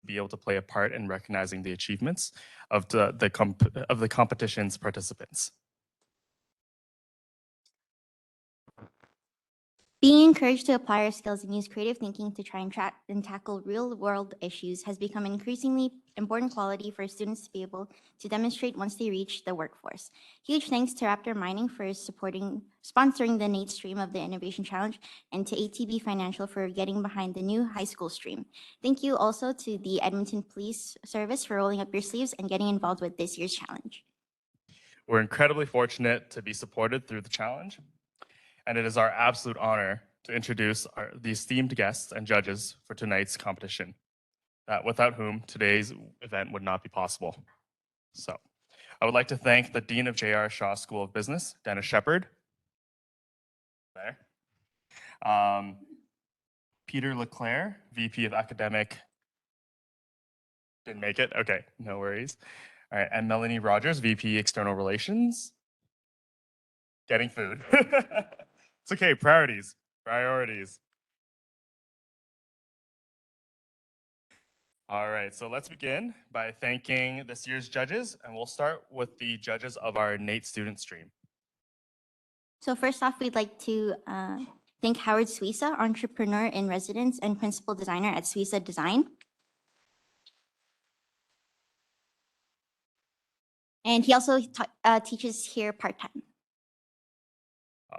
be able to play a part in recognizing the achievements of the competition's participants. Being encouraged to apply our skills and use creative thinking to try and tackle real-world issues has become an increasingly important quality for students to be able to demonstrate once they reach the workforce. Huge thanks to Raptor Mining for sponsoring the NAIT stream of the Innovation Challenge, and to ATB Financial for getting behind the new high school stream. Thank you also to the Edmonton Police Service for rolling up your sleeves and getting involved with this year's challenge. We're incredibly fortunate to be supported through the challenge, and it is our absolute honor to introduce the esteemed guests and judges for tonight's competition, without whom today's event would not be possible. So, I would like to thank the Dean of J.R. Shaw School of Business, Dennis Shepard. There. Peter Leclerc, VP of Academic. Didn't make it? Okay, no worries. All right, and Melanie Rogers, VP External Relations. Getting food. It's okay, priorities. All right, so let's begin by thanking this year's judges, and we'll start with the judges of our NAIT student stream. So first off, we'd like to thank Howard Suisa, entrepreneur in residence and principal designer at Suisa Design. And he also teaches here part-time.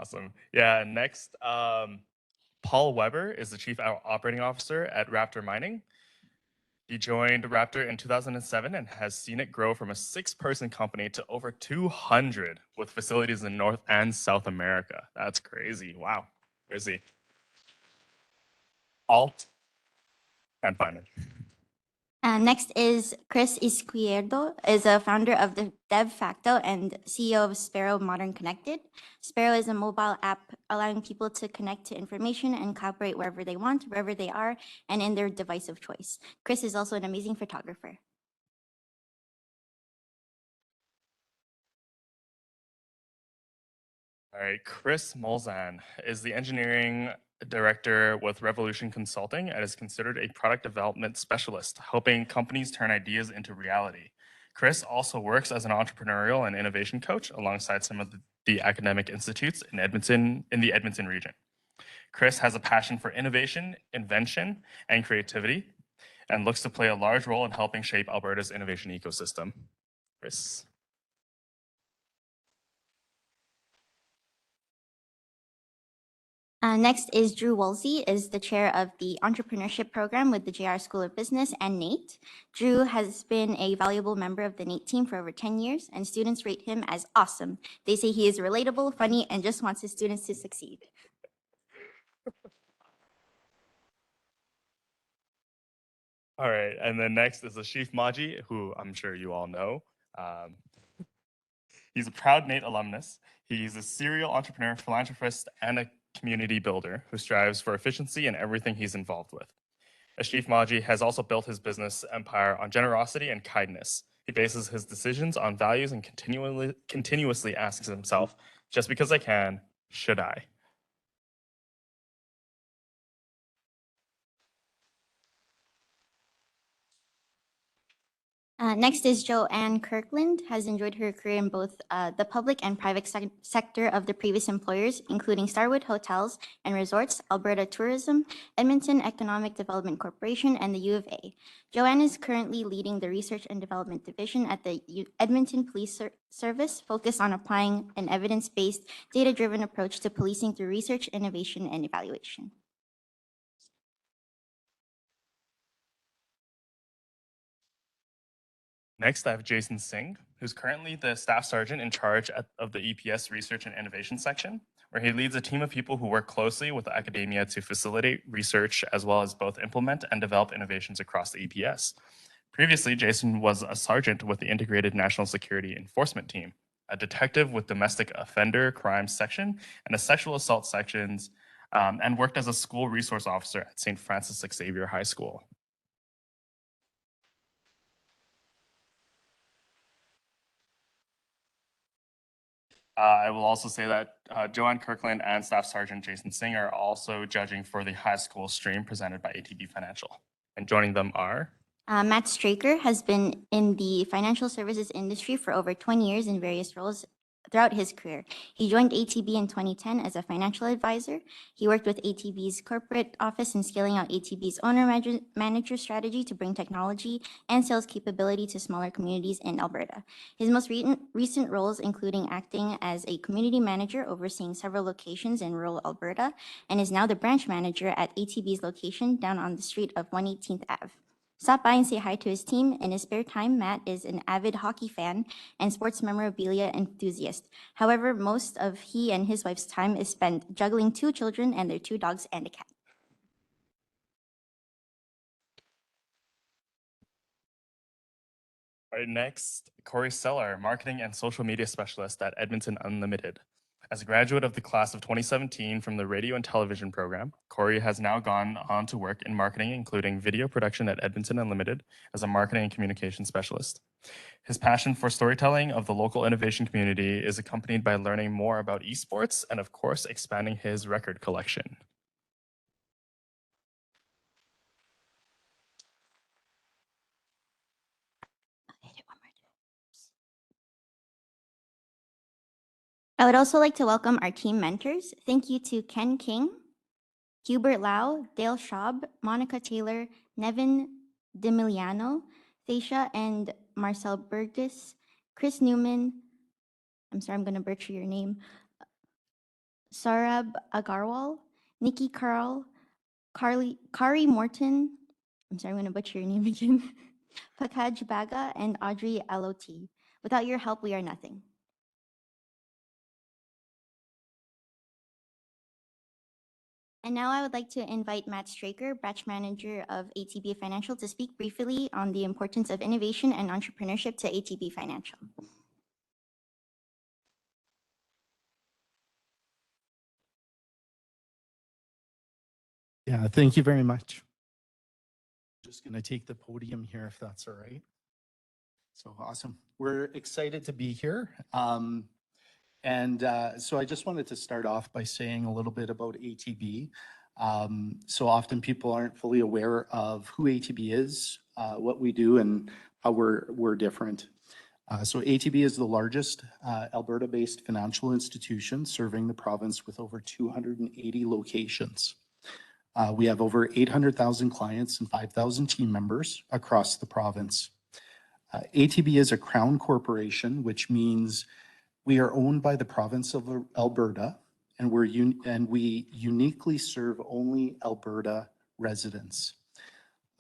Awesome. Yeah, next, Paul Weber is the Chief Operating Officer at Raptor Mining. He joined Raptor in 2007 and has seen it grow from a 6-person company to over 200 with facilities in North and South America. That's crazy. Wow. Crazy. Alt and finance. Next is Chris Izquierdo, is a founder of the Dev Facto and CEO of Sparrow Modern Connected. Sparrow is a mobile app allowing people to connect to information and collaborate wherever they want, wherever they are, and in their device of choice. Chris is also an amazing photographer. All right, Chris Molzan is the engineering director with Revolution Consulting and is considered a product development specialist, helping companies turn ideas into reality. Chris also works as an entrepreneurial and innovation coach alongside some of the academic institutes in the Edmonton region. Chris has a passion for innovation, invention, and creativity, and looks to play a large role in helping shape Alberta's innovation ecosystem. Chris. Next is Drew Woolsey, is the chair of the entrepreneurship program with the JR School of Business and NAIT. Drew has been a valuable member of the NAIT team for over 10 years, and students rate him as awesome. They say he is relatable, funny, and just wants his students to succeed. All right, and then next is Ashif Maji, who I'm sure you all know. He's a proud NAIT alumnus. He's a serial entrepreneur, philanthropist, and a community builder who strives for efficiency in everything he's involved with. Ashif Maji has also built his business empire on generosity and kindness. He bases his decisions on values and continuously asks himself, just because I can, should I? Next is Joanne Kirkland, has enjoyed her career in both the public and private sector of the previous employers, including Starwood Hotels and Resorts, Alberta Tourism, Edmonton Economic Development Corporation, and the U of A. Joanne is currently leading the Research and Development Division at the Edmonton Police Service, focused on applying an evidence-based, data-driven approach to policing through research, innovation, and evaluation. Next, I have Jason Singh, who's currently the staff sergeant in charge of the EPS Research and Innovation section, where he leads a team of people who work closely with academia to facilitate research as well as both implement and develop innovations across the EPS. Previously, Jason was a sergeant with the Integrated National Security Enforcement Team, a detective with domestic offender crimes section and a sexual assault sections, and worked as a school resource officer at St. Francis Xavier High School. I will also say that Joanne Kirkland and Staff Sergeant Jason Singh are also judging for the high school stream presented by ATB Financial. And joining them are Matt Straker has been in the financial services industry for over 20 years in various roles throughout his career. He joined ATB in 2010 as a financial advisor. He worked with ATB's corporate office in scaling out ATB's owner-manager strategy to bring technology and sales capability to smaller communities in Alberta. His most recent roles including acting as a community manager overseeing several locations in rural Alberta, and is now the branch manager at ATB's location down on the street of 118th Ave. Stop by and say hi to his team. In his spare time, Matt is an avid hockey fan and sports memorabilia enthusiast. However, most of he and his wife's time is spent juggling 2 children and their 2 dogs and a cat. All right, next, Corey Seller, Marketing and Social Media Specialist at Edmonton Unlimited. As a graduate of the class of 2017 from the radio and television program, Corey has now gone on to work in marketing, including video production at Edmonton Unlimited as a marketing and communication specialist. His passion for storytelling of the local innovation community is accompanied by learning more about esports and, of course, expanding his record collection. I would also like to welcome our team mentors. Thank you to Ken King, Hubert Lau, Dale Schaub, Monica Taylor, Nevin Demiliano, Thacia and Marcel Burgess, Chris Newman, I'm sorry, I'm going to butcher your name, Sarab Agarwal, Nikki Carl, Kari Morton, I'm sorry, I'm going to butcher your name again, Pakaj Baga, and Audrey Aloti. Without your help, we are nothing. And now I would like to invite Matt Straker, Branch Manager of ATB Financial, to speak briefly on the importance of innovation and entrepreneurship to ATB Financial. Yeah, thank you very much. Just going to take the podium here if that's all right. So awesome. We're excited to be here. So I just wanted to start off by saying a little bit about ATB. So often people aren't fully aware of who ATB is, what we do, and how we're different. So ATB is the largest Alberta-based financial institution serving the province with over 280 locations. We have over 800,000 clients and 5,000 team members across the province. ATB is a crown corporation, which means we are owned by the province of Alberta, and we uniquely serve only Alberta residents.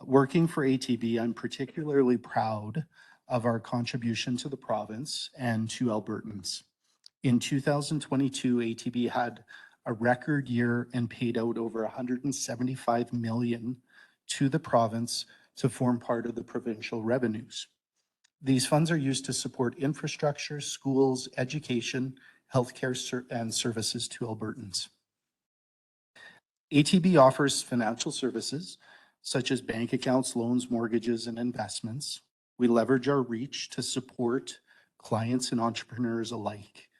Working for ATB, I'm particularly proud of our contribution to the province and to Albertans. In 2022, ATB had a record year and paid out over 175 million to the province to form part of the provincial revenues. These funds are used to support infrastructure, schools, education, healthcare, and services to Albertans. ATB offers financial services such as bank accounts, loans, mortgages, and investments. We leverage our reach to support clients and entrepreneurs alike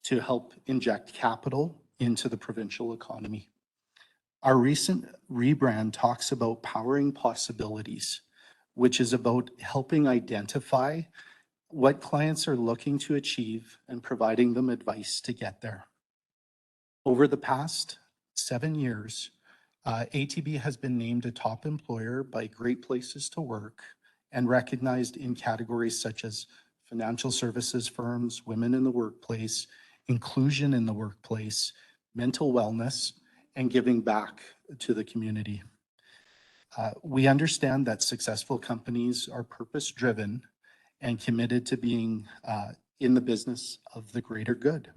to help inject capital into the provincial economy. Our recent rebrand talks about powering possibilities, which is about helping identify what clients are looking to achieve and providing them advice to get there. Over the past 7 years, ATB has been named a top employer by Great Places to Work and recognized in categories such as financial services firms, women in the workplace, inclusion in the workplace, mental wellness, and giving back to the community. We understand that successful companies are purpose-driven and committed to being in the business of the greater good.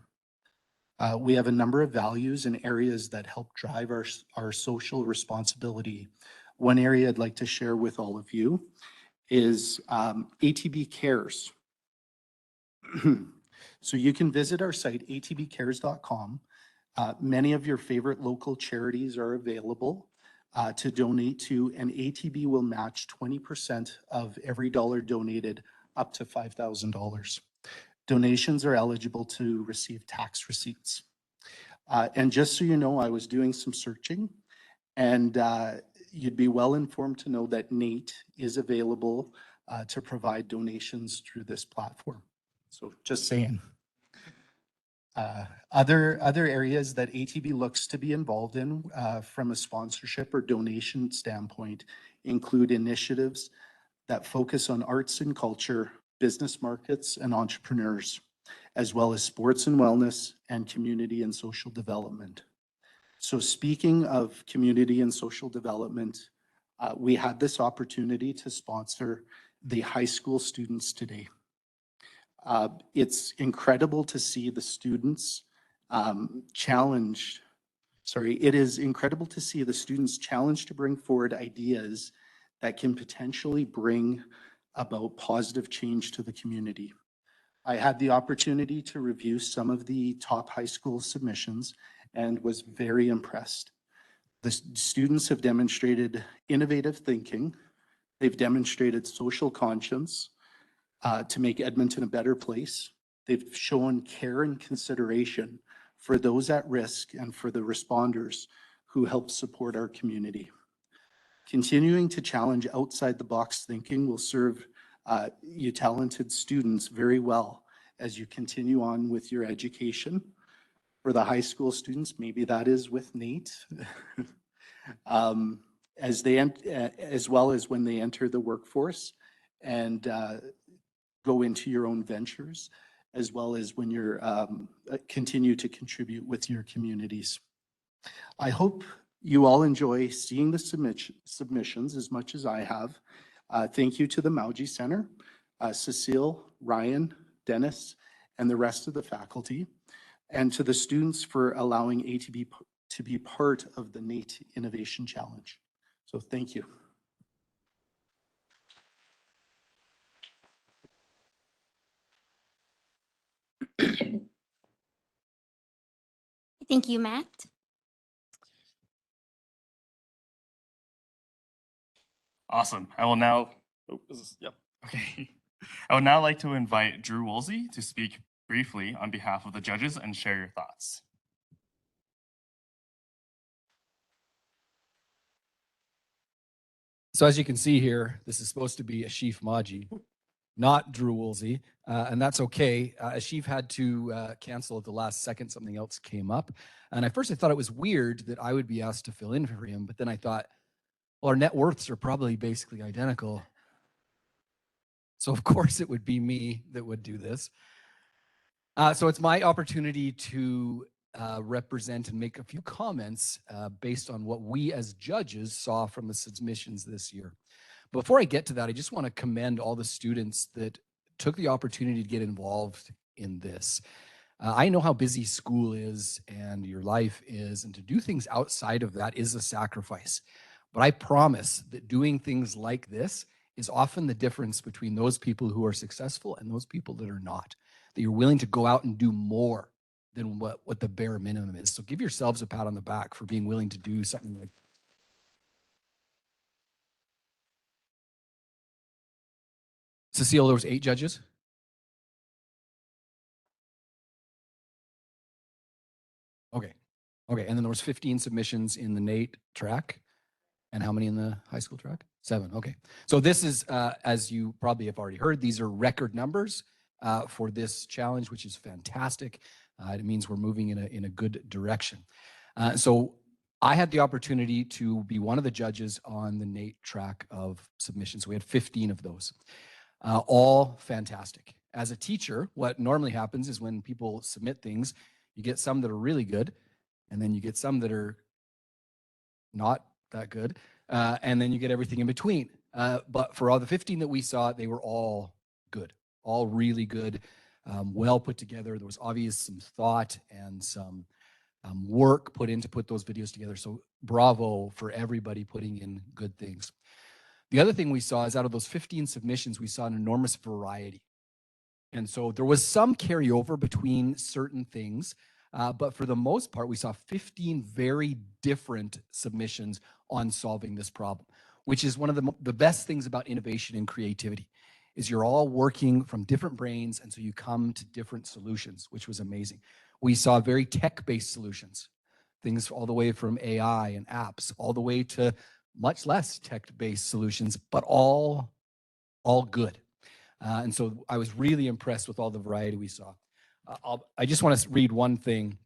We have a number of values and areas that help drive our social responsibility. One area I'd like to share with all of you is ATB Cares. So you can visit our site, atbcares.com. Many of your favorite local charities are available to donate to, and ATB will match 20% of every dollar donated up to $5,000. Donations are eligible to receive tax receipts. And just so you know, I was doing some searching, and you'd be well informed to know that NAIT is available to provide donations through this platform. So just saying. Other areas that ATB looks to be involved in from a sponsorship or donation standpoint include initiatives that focus on arts and culture, business markets, and entrepreneurs, as well as sports and wellness and community and social development. So speaking of community and social development, we had this opportunity to sponsor the high school students today. It's incredible to see the students challenged. It is incredible to see the students challenged to bring forward ideas that can potentially bring about positive change to the community. I had the opportunity to review some of the top high school submissions and was very impressed. The students have demonstrated innovative thinking. They've demonstrated social conscience to make Edmonton a better place. They've shown care and consideration for those at risk and for the responders who help support our community. Continuing to challenge outside the box thinking will serve you talented students very well as you continue on with your education. For the high school students, maybe that is with NAIT, as well as when they enter the workforce and go into your own ventures, as well as when you're continue to contribute with your communities. I hope you all enjoy seeing the submissions as much as I have. Thank you to the Mauji Center, Cecile, Ryan, Dennis, and the rest of the faculty, and to the students for allowing ATB to be part of the NAIT Innovation Challenge. So thank you. Thank you, Matt. Awesome. I will now, okay. I would now like to invite Drew Woolsey to speak briefly on behalf of the judges and share your thoughts. So as you can see here, this is supposed to be Ashif Maji, not Drew Woolsey, and that's okay. Ashif had to cancel at the last second. Something else came up. And at first I thought it was weird that I would be asked to fill in for him, but then I thought, well, our net worths are probably basically identical. So of course it would be me that would do this. So it's my opportunity to represent and make a few comments based on what we as judges saw from the submissions this year. Before I get to that, I just want to commend all the students that took the opportunity to get involved in this. I know how busy school is and your life is, and to do things outside of that is a sacrifice. But I promise that doing things like this is often the difference between those people who are successful and those people that are not. That you're willing to go out and do more than what the bare minimum is. So give yourselves a pat on the back for being willing to do something like that. Cecile, there was 8 judges? Okay. Okay, and then there was 15 submissions in the NAIT track. And how many in the high school track? 7, okay. So this is, as you probably have already heard, these are record numbers for this challenge, which is fantastic. It means we're moving in a good direction. So I had the opportunity to be one of the judges on the NAIT track of submissions. We had 15 of those, all fantastic. As a teacher, what normally happens is when people submit things, you get some that are really good, and then you get some that are not that good, and then you get everything in between. But for all the 15 that we saw, they were all good, all really good, well put together. There was obvious some thought and some work put in to put those videos together. So bravo for everybody putting in good things. The other thing we saw is out of those 15 submissions, we saw an enormous variety. And so there was some carryover between certain things, but for the most part, we saw 15 very different submissions on solving this problem, which is one of the best things about innovation and creativity, is you're all working from different brains, and so you come to different solutions, which was amazing. We saw very tech-based solutions, things all the way from AI and apps, all the way to much less tech-based solutions, but all good. And so I was really impressed with all the variety we saw. I just want to read one thing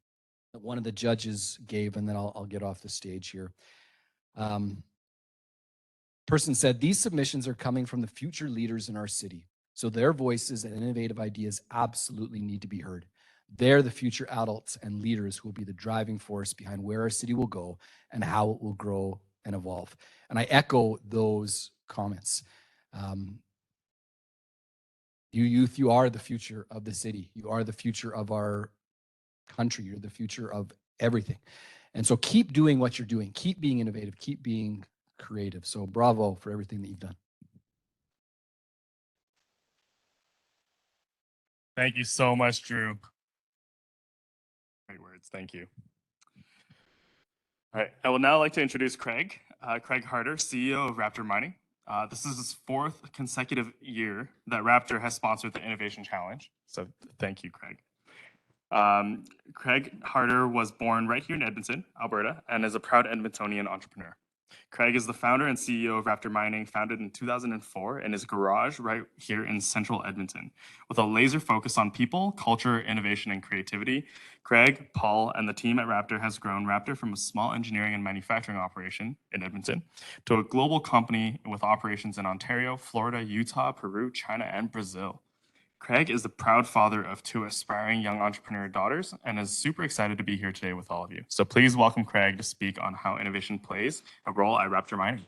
that one of the judges gave, and then I'll get off the stage here. Person said, these submissions are coming from the future leaders in our city. So their voices and innovative ideas absolutely need to be heard. They're the future adults and leaders who will be the driving force behind where our city will go and how it will grow and evolve. And I echo those comments. You youth, you are the future of the city. You are the future of our country. You're the future of everything. And so keep doing what you're doing. Keep being innovative. Keep being creative. So bravo for everything that you've done. Thank you so much, Drew. Great words. Thank you. All right. I would now like to introduce Craig. Craig Harder, CEO of Raptor Mining. This is his 4th consecutive year that Raptor has sponsored the Innovation Challenge. So thank you, Craig. Craig Harder was born right here in Edmonton, Alberta, and is a proud Edmontonian entrepreneur. Craig is the founder and CEO of Raptor Mining, founded in 2004 in his garage right here in central Edmonton. With a laser focus on people, culture, innovation, and creativity, Craig, Paul, and the team at Raptor has grown Raptor from a small engineering and manufacturing operation in Edmonton to a global company with operations in Ontario, Florida, Utah, Peru, China, and Brazil. Craig is the proud father of 2 aspiring young entrepreneur daughters and is super excited to be here today with all of you. So please welcome Craig to speak on how innovation plays a role at Raptor Mining.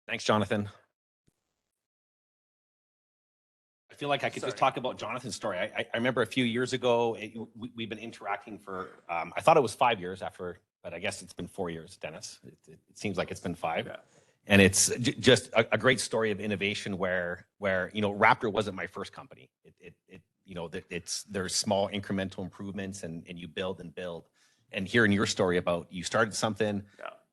Thanks, Jonathan. I feel like I could just talk about Jonathan's story. I remember a few years ago, we've been interacting for, I thought it was 5 years after, but I guess it's been 4 years, Dennis. It seems like it's been 5. Yeah. And it's just a great story of innovation where Raptor wasn't my first company. There's small incremental improvements and you build and build. And hearing your story about you started something,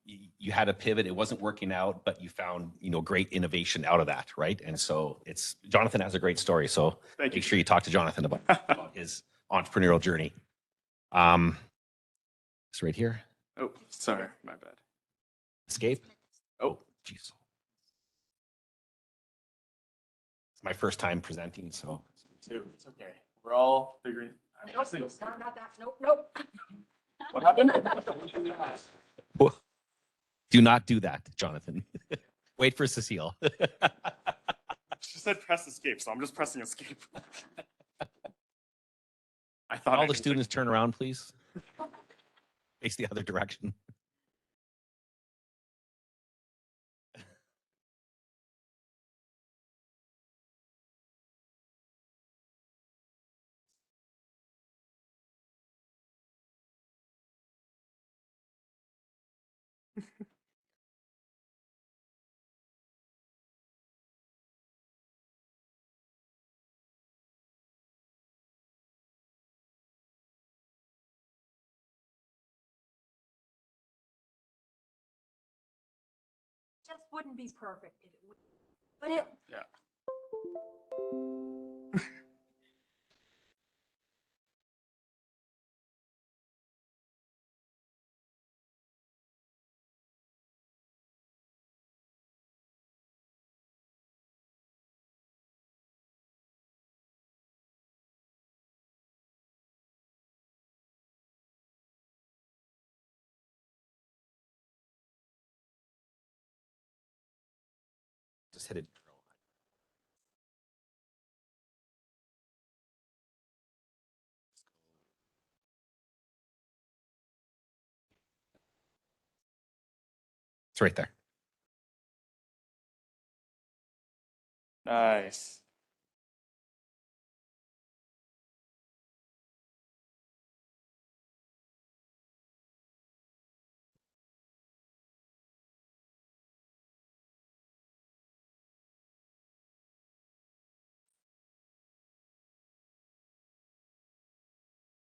you had a pivot, it wasn't working out, but you found, great innovation out of that, right? And so Jonathan has a great story. So make sure you talk to Jonathan about his entrepreneurial journey. It's right here. Oh, sorry, my bad. Escape. Oh, jeez. It's my first time presenting, so. It's okay. We're all figuring. Not that. Nope. What happened? Do not do that, Jonathan. Wait for Cecile. She said press escape, so I'm just pressing escape. I thought all the students turn around, please. Face the other direction. Just wouldn't be perfect. But it. Yeah. Just hit it. It's right there. Nice.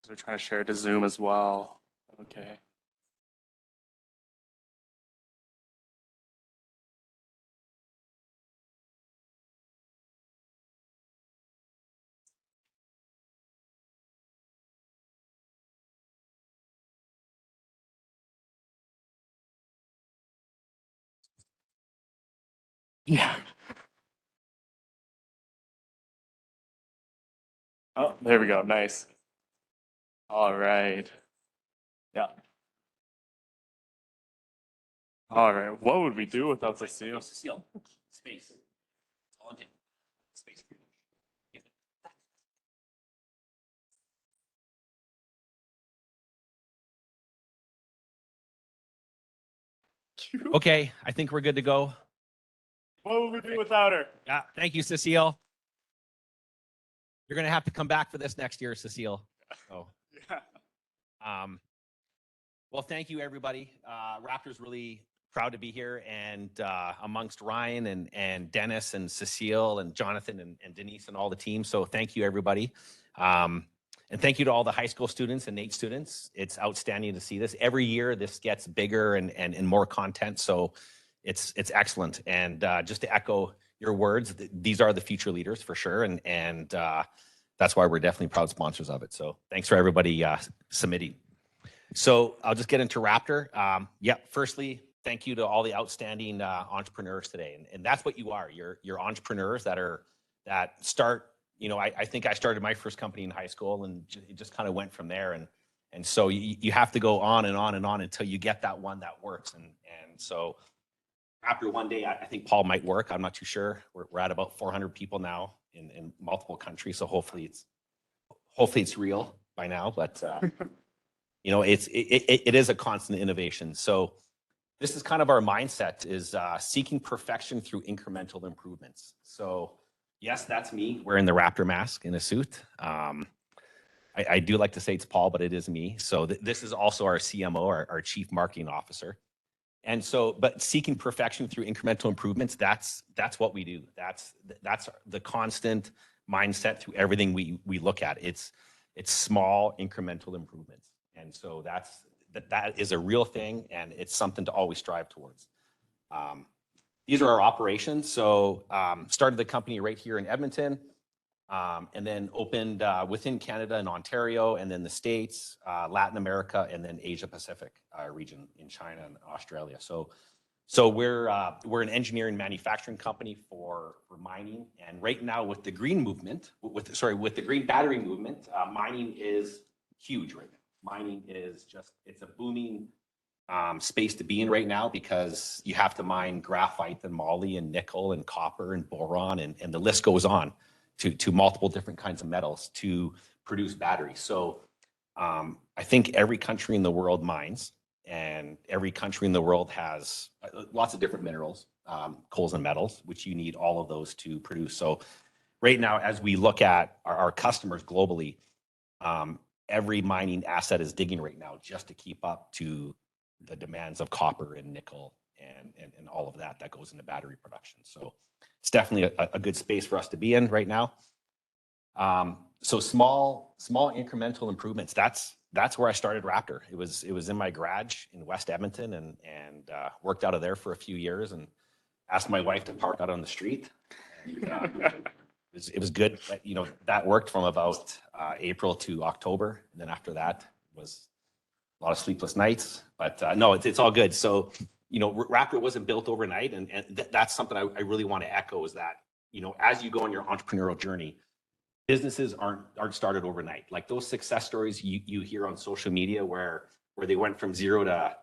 We're trying to share to Zoom as well. Okay. Yeah. Oh, there we go. Nice. All right. Yeah. All right. What would we do without the seal? Seal. Space. All in space. Okay, I think we're good to go. What would we do without her? Yeah, thank you, Cecile. You're gonna have to come back for this next year, Cecile. Oh. Yeah. Well, thank you, everybody. Raptor's really proud to be here, and amongst Ryan and Dennis and Cecile and Jonathan and Denise and all the team. So thank you, everybody. And thank you to all the high school students and NAIT students. It's outstanding to see this. Every year, this gets bigger and more content. So it's excellent. And just to echo your words, these are the future leaders for sure. And that's why we're definitely proud sponsors of it. So thanks for everybody submitting. So I'll just get into Raptor. Firstly, thank you to all the outstanding entrepreneurs today. And that's what you are. You're entrepreneurs that start, I think I started my first company in high school, and it just kind of went from there. And so you have to go on and on and on until you get that one that works. And so Raptor one day, I think Paul might work. I'm not too sure. We're at about 400 people now in multiple countries. So hopefully it's real by now, but it is a constant innovation. So this is kind of our mindset, is seeking perfection through incremental improvements. So yes, that's me wearing the Raptor mask in a suit. I do like to say it's Paul, but it is me. So this is also our CMO, our Chief Marketing Officer. And so, but seeking perfection through incremental improvements, that's what we do. That's the constant mindset through everything we look at. It's small incremental improvements. And so that is a real thing, and it's something to always strive towards. These are our operations. So started the company right here in Edmonton, and then opened within Canada and Ontario, and then the States, Latin America, and then Asia Pacific region in China and Australia. So we're an engineering manufacturing company for mining, and right now with the green movement, with the green battery movement, mining is huge right now. Mining is it's a booming space to be in right now, because you have to mine graphite and moly and nickel and copper and boron, and the list goes on to multiple different kinds of metals to produce batteries. So I think every country in the world mines, and every country in the world has lots of different minerals, coals and metals, which you need all of those to produce. So right now, as we look at our customers globally, every mining asset is digging right now just to keep up to the demands of copper and nickel and all of that goes into battery production. So it's definitely a good space for us to be in right now. So small incremental improvements. That's where I started Raptor. It was in my garage in West Edmonton, and worked out of there for a few years, and asked my wife to park out on the street. And, it was good. That worked from about April to October. And then after that was a lot of sleepless nights, but no, it's all good. So, Raptor wasn't built overnight. And that's something I really want to echo, is that, as you go on your entrepreneurial journey, businesses aren't started overnight. Like those success stories you hear on social media where they went from 0 to,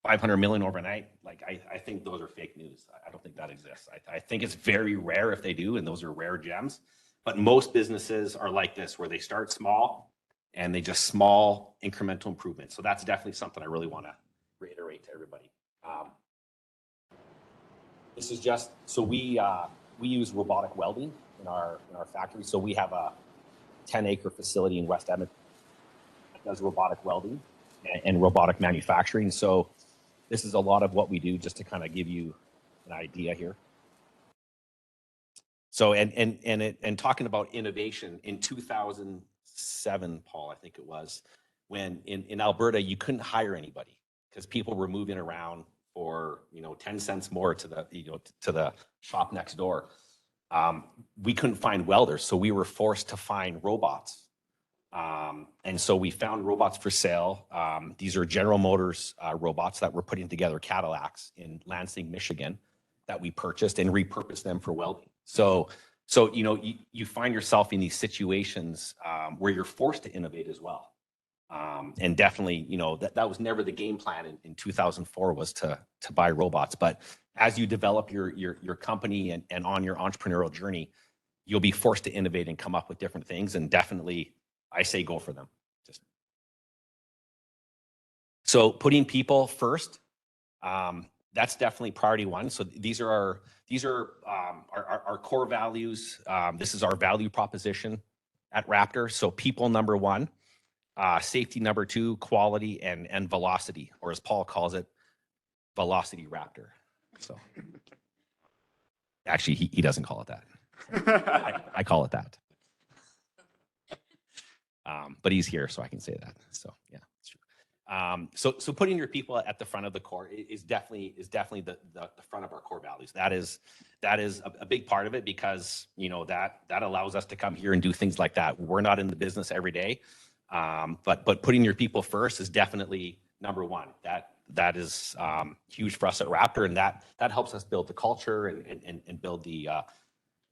500 million overnight. Like I think those are fake news. I don't think that exists. I think it's very rare if they do, and those are rare gems. But most businesses are like this, where they start small and they just small incremental improvements. So that's definitely something I really want to reiterate to everybody. This is just, so we use robotic welding in our factory. So we have a 10-acre facility in West Edmonton that does robotic welding and robotic manufacturing. So this is a lot of what we do, just to kind of give you an idea here. So, and talking about innovation, in 2007, Paul, I think it was, when in Alberta, you couldn't hire anybody because people were moving around for, 10 cents more to the shop next door. We couldn't find welders, so we were forced to find robots. And so we found robots for sale. These are General Motors robots that we're putting together Cadillacs in Lansing, Michigan. that we purchased and repurposed them for welding. So you know, you find yourself in these situations where you're forced to innovate as well. And definitely, you know, that was never the game plan in 2004 was to buy robots. But as you develop your company and on your entrepreneurial journey, you'll be forced to innovate and come up with different things. And definitely, I say go for them. So putting people first, that's definitely priority one. So these are our core values. This is our value proposition at Raptor. So people number one, safety number two, quality and velocity, or as Paul calls it, Velocity Raptor. So actually, he doesn't call it that. I call it that. But he's here, so I can say that. So yeah, it's true. So putting your people at the front of the core is definitely the front of our core values. That is a big part of it, because you know that allows us to come here and do things like that. We're not in the business every day, but putting your people first is definitely number one. That is huge for us at Raptor, and that helps us build the culture and build the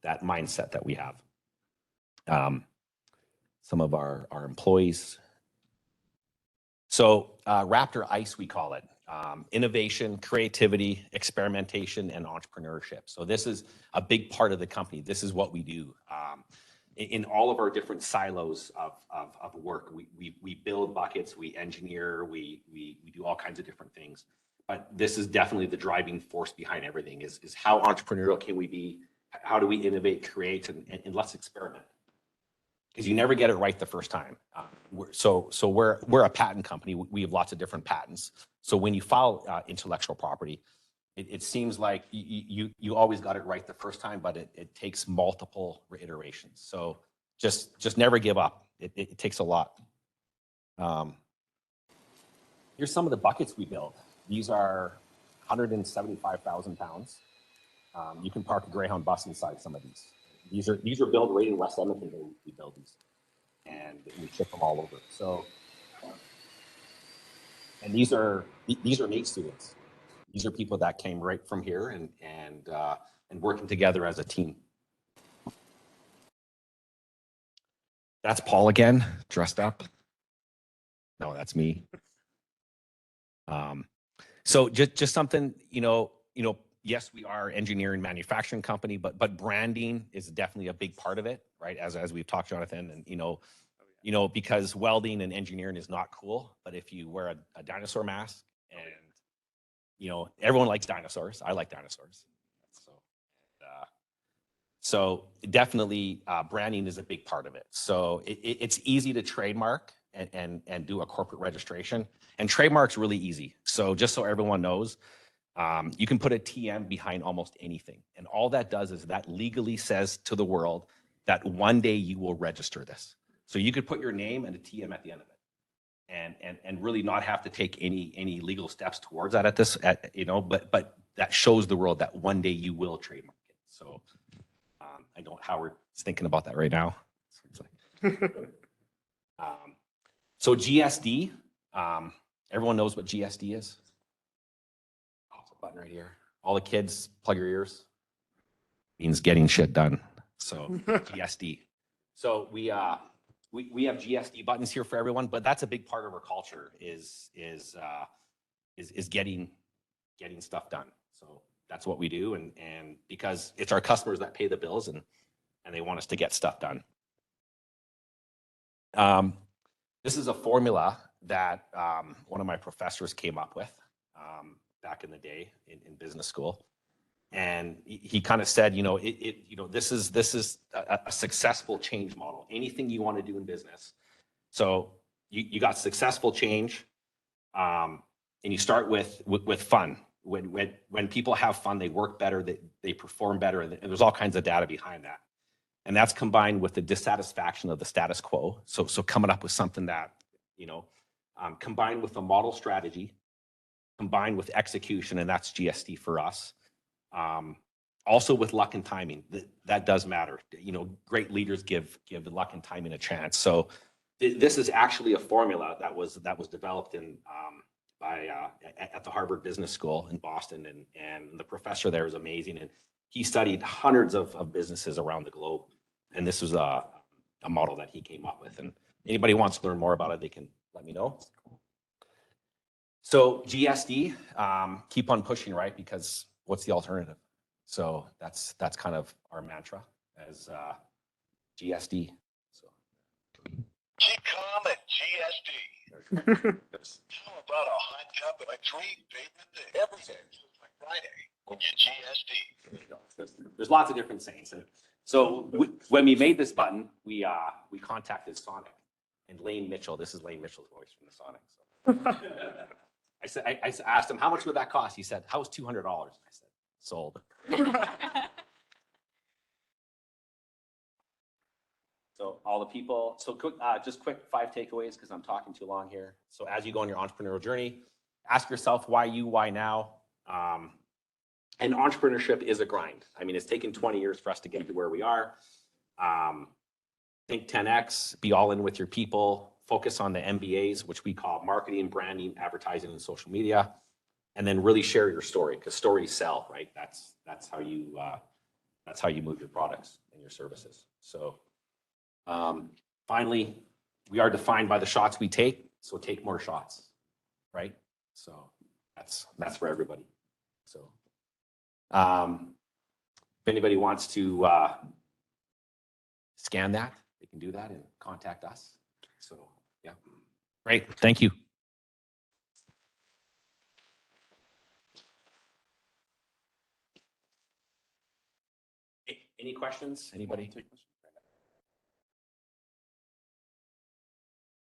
that mindset that we have. Some of our employees. So Raptor ICE, we call it. Innovation, creativity, experimentation, and entrepreneurship. So this is a big part of the company. This is what we do. In all of our different silos of work, we build buckets, we engineer, we do all kinds of different things. But this is definitely the driving force behind everything is how entrepreneurial can we be? How do we innovate, create, and let's experiment? Because you never get it right the first time. We're a patent company. We have lots of different patents. So when you file intellectual property, it seems like you always got it right the first time, but it takes multiple reiterations. So just never give up. It takes a lot. Here's some of the buckets we build. These are 175,000 pounds. You can park a Greyhound bus inside some of these. These are built right in West Edmonton. We build these, and we ship them all over. So, and these are NAIT students. These are people that came right from here and working together as a team. That's Paul again, dressed up. No, that's me. So just something, you know. Yes, we are engineering manufacturing company, but branding is definitely a big part of it, right? As we've talked, Jonathan, and you know, because welding and engineering is not cool, but if you wear a dinosaur mask and you know, everyone likes dinosaurs. I like dinosaurs. So definitely branding is a big part of it. So it's easy to trademark and do a corporate registration, and trademark's really easy. So just so everyone knows, you can put a TM behind almost anything. And all that does is that legally says to the world that one day you will register this. So you could put your name and a TM at the end of it and really not have to take any legal steps towards that but that shows the world that one day you will trademark it. So I know Howard's thinking about that right now. So GSD, everyone knows what GSD is. Button right here. All the kids, plug your ears. Means getting shit done. So GSD. So we have GSD buttons here for everyone, but that's a big part of our culture is getting stuff done. So that's what we do, and because it's our customers that pay the bills and they want us to get stuff done. This is a formula that one of my professors came up with. Back in the day in business school, and he kind of said, this is a successful change model. Anything you want to do in business, so you got successful change, and you start with fun. When people have fun, they work better, they perform better, and there's all kinds of data behind that, and that's combined with the dissatisfaction of the status quo. So coming up with something that combined with a model strategy, combined with execution, and that's GSD for us. Also with luck and timing, that does matter. Great leaders give luck and timing a chance. So this is actually a formula that was developed at the Harvard Business School in Boston, and the professor there is amazing, and he studied hundreds of businesses around the globe, and this was a model that he came up with. And anybody wants to learn more about it, they can let me know. So GSD, keep on pushing, right? Because what's the alternative? So that's kind of our mantra as GSD. So Keep calm and GSD. How about a hot cup of my dream favorite thing? Everything. Like Friday when you GSD. there's lots of different sayings. And so when we made this button, we contacted Sonic and Lane Mitchell. This is Lane Mitchell's voice from the Sonic. So I asked him, how much would that cost? He said, how was $200? I said, sold. So all the people, so quick, just quick 5 takeaways because I'm talking too long here. So as you go on your entrepreneurial journey, ask yourself why you, why now? And entrepreneurship is a grind. I mean, it's taken 20 years for us to get to where we are. Think 10X, be all in with your people, focus on the MBAs, which we call marketing, branding, advertising, and social media, and then really share your story because stories sell, right? That's how you move your products and your services. So finally, we are defined by the shots we take, so take more shots, right? So that's for everybody. So if anybody wants to scan that, they can do that and contact us. So yeah, great. Thank you. Any questions? Anybody?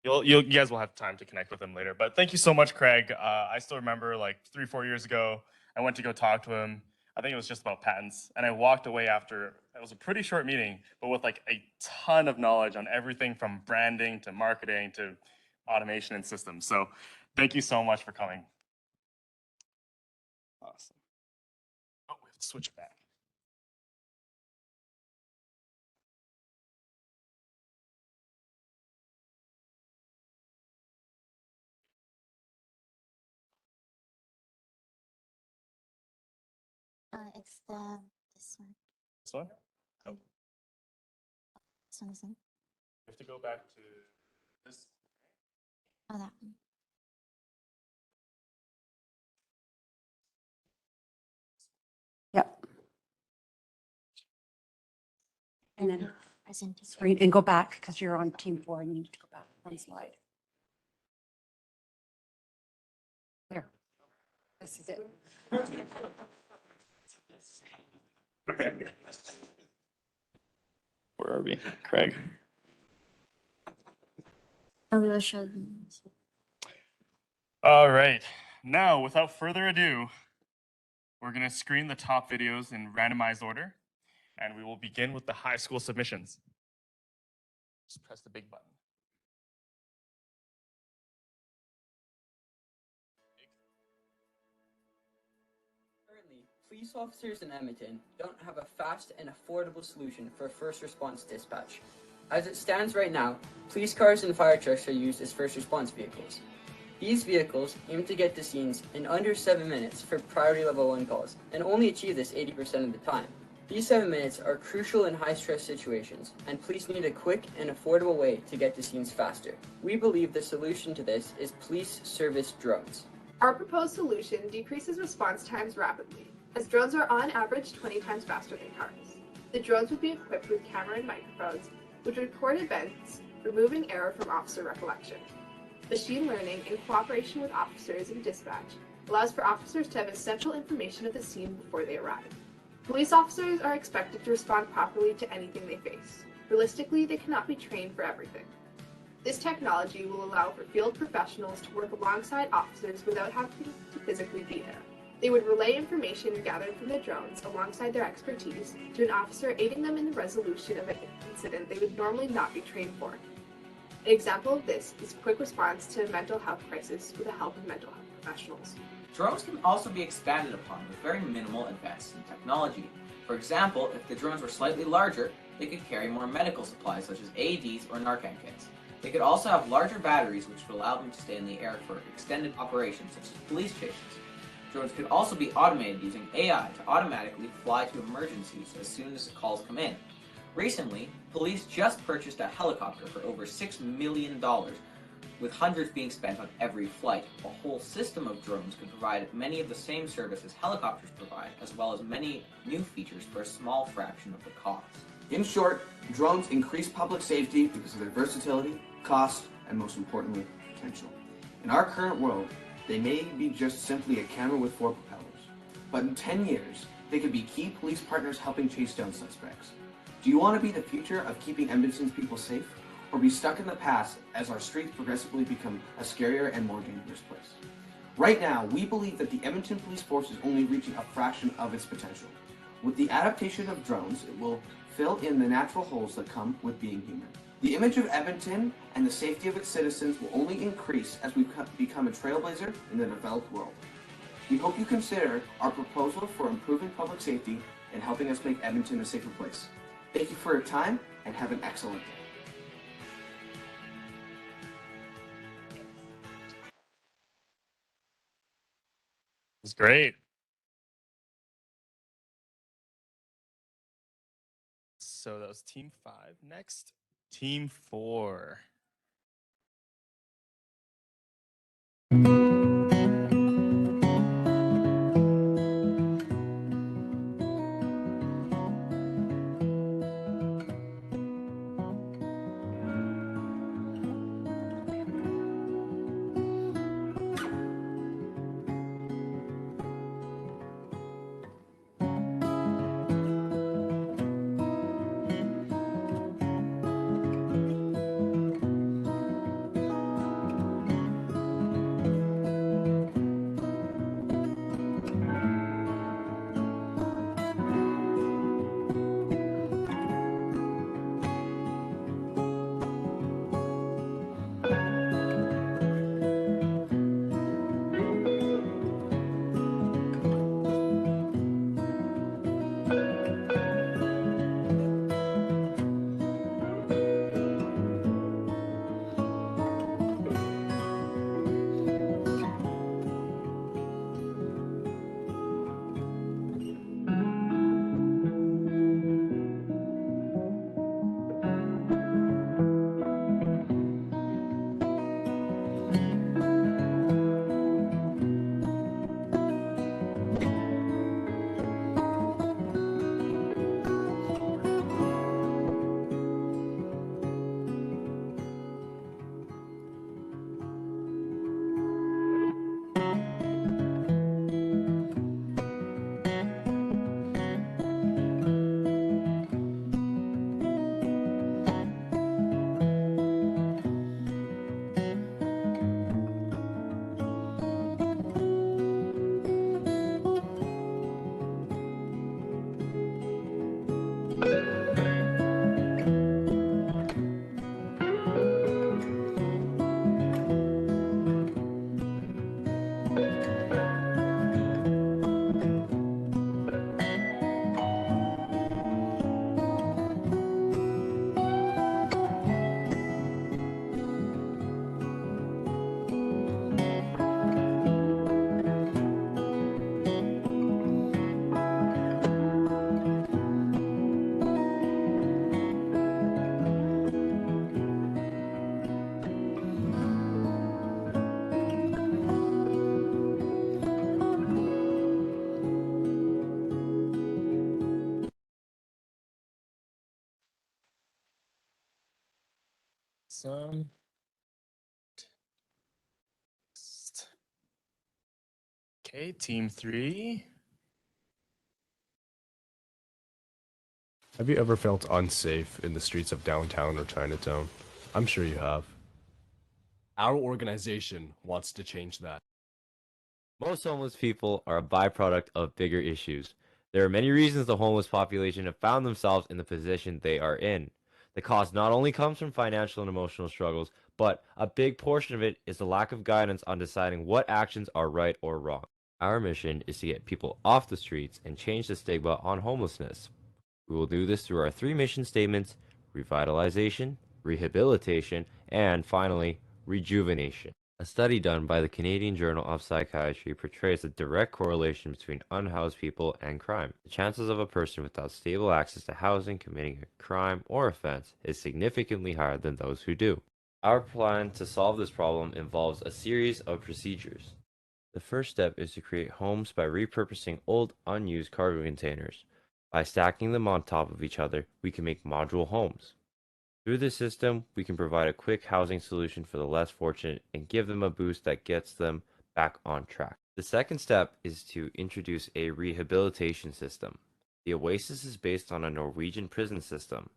You guys will have time to connect with him later. But thank you so much, Craig. I still remember like 3-4 years ago, I went to go talk to him. I think it was just about patents. And I walked away after, it was a pretty short meeting, but with like a ton of knowledge on everything from branding to marketing to automation and systems. So thank you so much for coming. Awesome. Oh, we have to switch it back. It's this one. This one? Oh, This one isn't. we have to go back to this. Oh, that one. Yep. And then Present. screen and go back because you're on team 4 and you need to go back one slide. There. This is it. Where are we? Craig. Oh, we will show them. All right. Now, without further ado, we're going to screen the top videos in randomized order, and we will begin with the high school submissions. Just press the big button. Currently, police officers in Edmonton don't have a fast and affordable solution for first response dispatch. As it stands right now, police cars and fire trucks are used as first response vehicles. These vehicles aim to get to scenes in under 7 minutes for priority level 1 calls, and only achieve this 80% of the time. These 7 minutes are crucial in high-stress situations, and police need a quick and affordable way to get to scenes faster. We believe the solution to this is police service drones. Our proposed solution decreases response times rapidly, as drones are on average 20 times faster than cars. The drones would be equipped with camera and microphones, which record events, removing error from officer recollection. Machine learning, in cooperation with officers and dispatch, allows for officers to have essential information at the scene before they arrive. Police officers are expected to respond properly to anything they face. Realistically, they cannot be trained for everything. This technology will allow for field professionals to work alongside officers without having to physically be there. They would relay information gathered from the drones alongside their expertise to an officer, aiding them in the resolution of an incident they would normally not be trained for. An example of this is quick response to a mental health crisis with the help of mental health professionals. Drones can also be expanded upon with very minimal advances in technology. For example, if the drones were slightly larger, they could carry more medical supplies such as AEDs or Narcan kits. They could also have larger batteries, which would allow them to stay in the air for extended operations, such as police chases. Drones could also be automated using AI to automatically fly to emergencies as soon as the calls come in. Recently, police just purchased a helicopter for over $6 million, with hundreds being spent on every flight. A whole system of drones could provide many of the same services helicopters provide, as well as many new features for a small fraction of the cost. In short, drones increase public safety because of their versatility, cost, and most importantly, potential. In our current world, they may be just simply a camera with 4 propellers, but in 10 years, they could be key police partners helping chase down suspects. Do you want to be the future of keeping Edmonton's people safe, or be stuck in the past as our streets progressively become a scarier and more dangerous place? Right now, we believe that the Edmonton Police Force is only reaching a fraction of its potential. With the adaptation of drones, it will fill in the natural holes that come with being human. The image of Edmonton and the safety of its citizens will only increase as we become a trailblazer in the developed world. We hope you consider our proposal for improving public safety and helping us make Edmonton a safer place. Thank you for your time and have an excellent day. It's great. So that was team 5. Next, team 4. Some okay, team 3. Have you ever felt unsafe in the streets of downtown or Chinatown? I'm sure you have. Our organization wants to change that. Most homeless people are a byproduct of bigger issues. There are many reasons the homeless population have found themselves in the position they are in. The cause not only comes from financial and emotional struggles, but a big portion of it is the lack of guidance on deciding what actions are right or wrong. Our mission is to get people off the streets and change the stigma on homelessness. We will do this through our 3 mission statements: revitalization, rehabilitation, and finally, rejuvenation. A study done by the Canadian Journal of Psychiatry portrays a direct correlation between unhoused people and crime. The chances of a person without stable access to housing committing a crime or offense is significantly higher than those who do. Our plan to solve this problem involves a series of procedures. The first step is to create homes by repurposing old, unused cargo containers. By stacking them on top of each other, we can make module homes. Through this system, we can provide a quick housing solution for the less fortunate and give them a boost that gets them back on track. The second step is to introduce a rehabilitation system. The Oasis is based on a Norwegian prison system.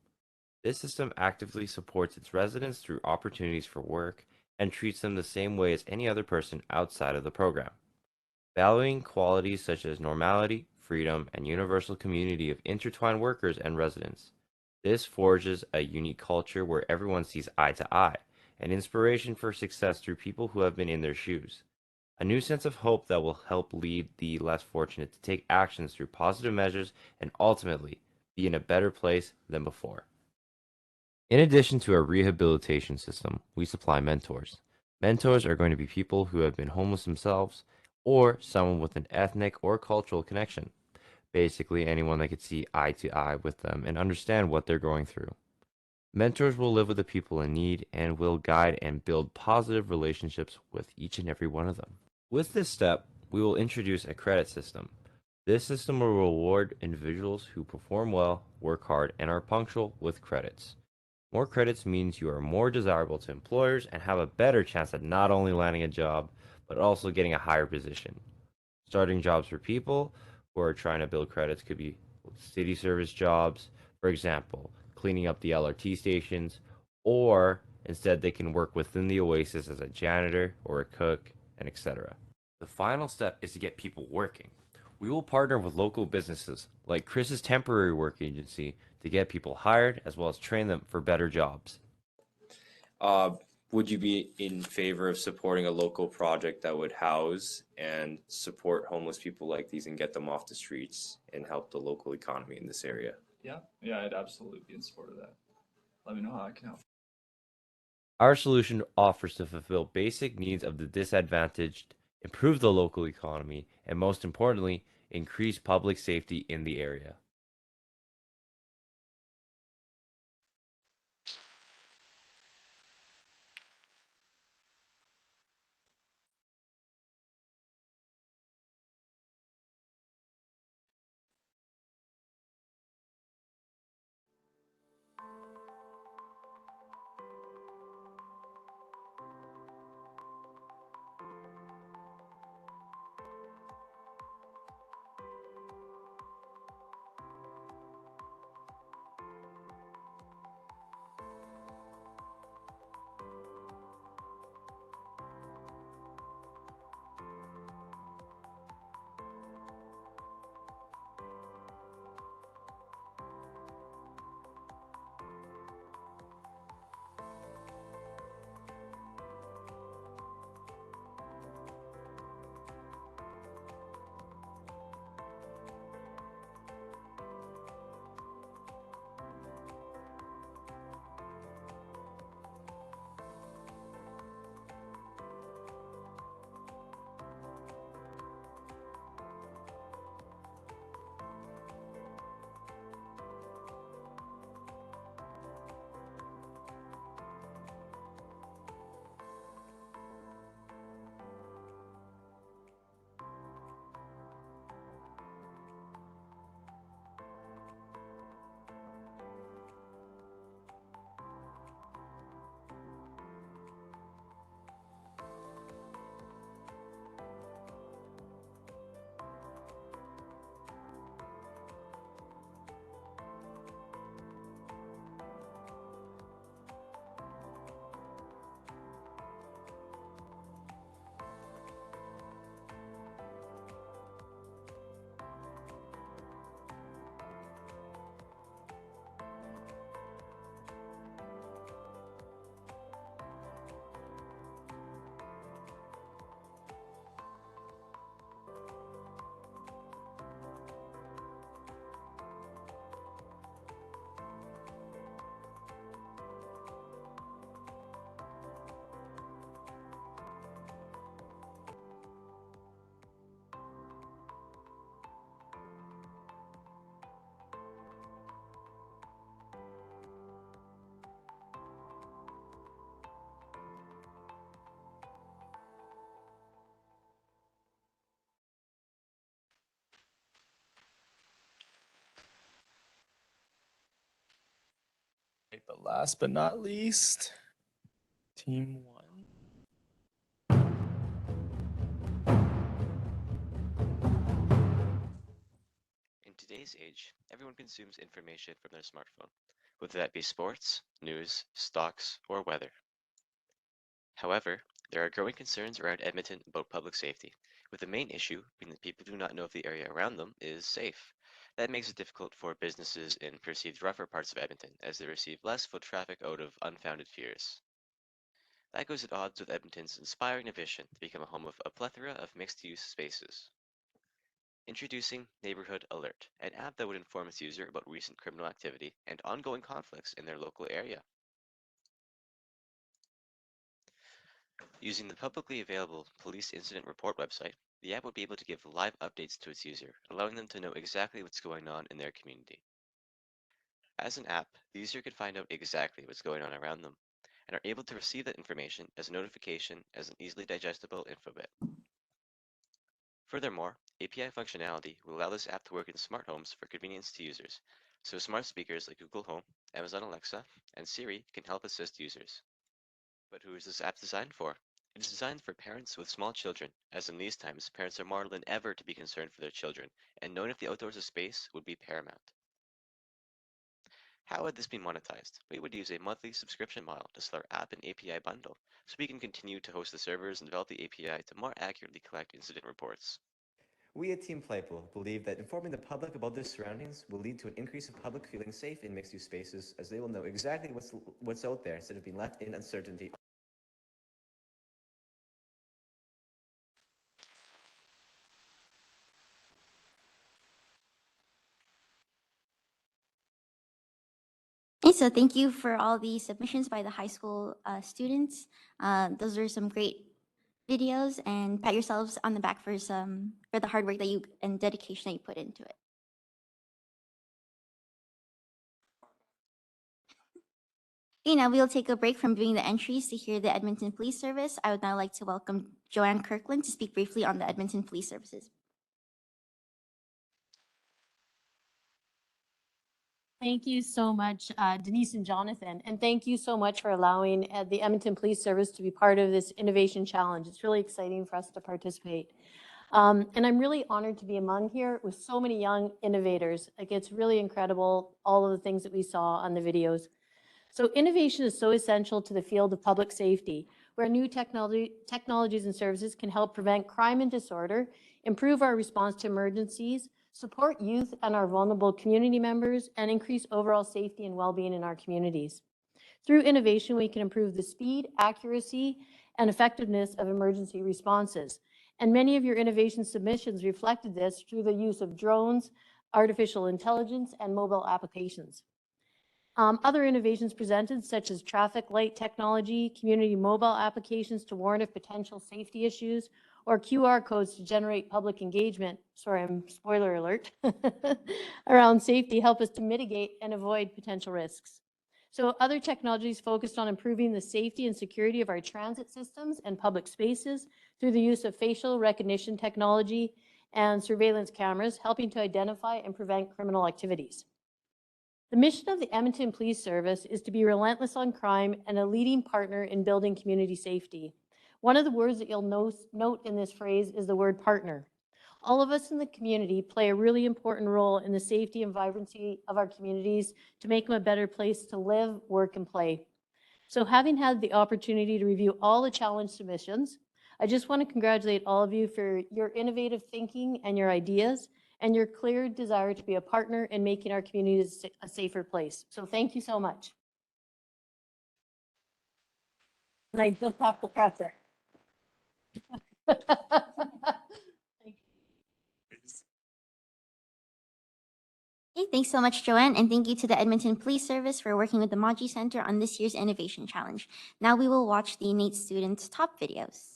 This system actively supports its residents through opportunities for work and treats them the same way as any other person outside of the program. Valuing qualities such as normality, freedom, and universal community of intertwined workers and residents. This forges a unique culture where everyone sees eye to eye, an inspiration for success through people who have been in their shoes. A new sense of hope that will help lead the less fortunate to take actions through positive measures and ultimately be in a better place than before. In addition to our rehabilitation system, we supply mentors. Mentors are going to be people who have been homeless themselves or someone with an ethnic or cultural connection. Basically, anyone that could see eye to eye with them and understand what they're going through. Mentors will live with the people in need and will guide and build positive relationships with each and every one of them. With this step, we will introduce a credit system. This system will reward individuals who perform well, work hard, and are punctual with credits. More credits means you are more desirable to employers and have a better chance at not only landing a job, but also getting a higher position. Starting jobs for people who are trying to build credits could be city service jobs, for example, cleaning up the LRT stations, or instead they can work within the Oasis as a janitor or a cook, and etc. The final step is to get people working. We will partner with local businesses like Chris's temporary work agency to get people hired as well as train them for better jobs. Would you be in favor of supporting a local project that would house and support homeless people like these and get them off the streets and help the local economy in this area? Yeah, I'd absolutely be in support of that. Let me know how I can help. Our solution offers to fulfill basic needs of the disadvantaged, improve the local economy, and most importantly, increase public safety in the area. But last but not least, Team 1. In today's age, everyone consumes information from their smartphone, whether that be sports, news, stocks, or weather. However, there are growing concerns around Edmonton about public safety, with the main issue being that people do not know if the area around them is safe. That makes it difficult for businesses in perceived rougher parts of Edmonton, as they receive less foot traffic out of unfounded fears. That goes at odds with Edmonton's inspiring vision to become a home of a plethora of mixed-use spaces. Introducing Neighborhood Alert, an app that would inform its user about recent criminal activity and ongoing conflicts in their local area. Using the publicly available Police Incident Report website, the app would be able to give live updates to its user, allowing them to know exactly what's going on in their community. As an app, the user can find out exactly what's going on around them, and are able to receive that information as a notification as an easily digestible info bit. Furthermore, API functionality will allow this app to work in smart homes for convenience to users, so smart speakers like Google Home, Amazon Alexa, and Siri can help assist users. But who is this app designed for? It is designed for parents with small children, as in these times, parents are more than ever to be concerned for their children, and knowing if the outdoors is space would be paramount. How would this be monetized? We would use a monthly subscription model to sell our app and API bundle, so we can continue to host the servers and develop the API to more accurately collect incident reports. We at Team Playful believe that informing the public about their surroundings will lead to an increase in public feeling safe in mixed-use spaces, as they will know exactly what's out there instead of being left in uncertainty. Okay, so thank you for all the submissions by the high school students. Those are some great videos, and pat yourselves on the back for the hard work that you and dedication that you put into it. Okay, now we'll take a break from doing the entries to hear the Edmonton Police Service. I would now like to welcome Joanne Kirkland to speak briefly on the Edmonton Police Services. Thank you so much, Denise and Jonathan, and thank you so much for allowing the Edmonton Police Service to be part of this innovation challenge. It's really exciting for us to participate. And I'm really honored to be among here with so many young innovators. Like, it's really incredible, all of the things that we saw on the videos. So innovation is so essential to the field of public safety, where new technologies and services can help prevent crime and disorder, improve our response to emergencies, support youth and our vulnerable community members, and increase overall safety and well-being in our communities. Through innovation, we can improve the speed, accuracy, and effectiveness of emergency responses. And many of your innovation submissions reflected this through the use of drones, artificial intelligence, and mobile applications. Other innovations presented, such as traffic light technology, community mobile applications to warn of potential safety issues, or QR codes to generate public engagement, sorry, I'm spoiler alert, around safety, help us to mitigate and avoid potential risks. So other technologies focused on improving the safety and security of our transit systems and public spaces through the use of facial recognition technology and surveillance cameras, helping to identify and prevent criminal activities. The mission of the Edmonton Police Service is to be relentless on crime and a leading partner in building community safety. One of the words that you'll note in this phrase is the word partner. All of us in the community play a really important role in the safety and vibrancy of our communities to make them a better place to live, work, and play. So having had the opportunity to review all the challenge submissions, I just want to congratulate all of you for your innovative thinking and your ideas, and your clear desire to be a partner in making our communities a safer place. So thank you so much. And I just have to press it. Okay, thanks so much, Joanne, and thank you to the Edmonton Police Service for working with the Maji Center on this year's Innovation Challenge. Now we will watch the NAIT students' top videos.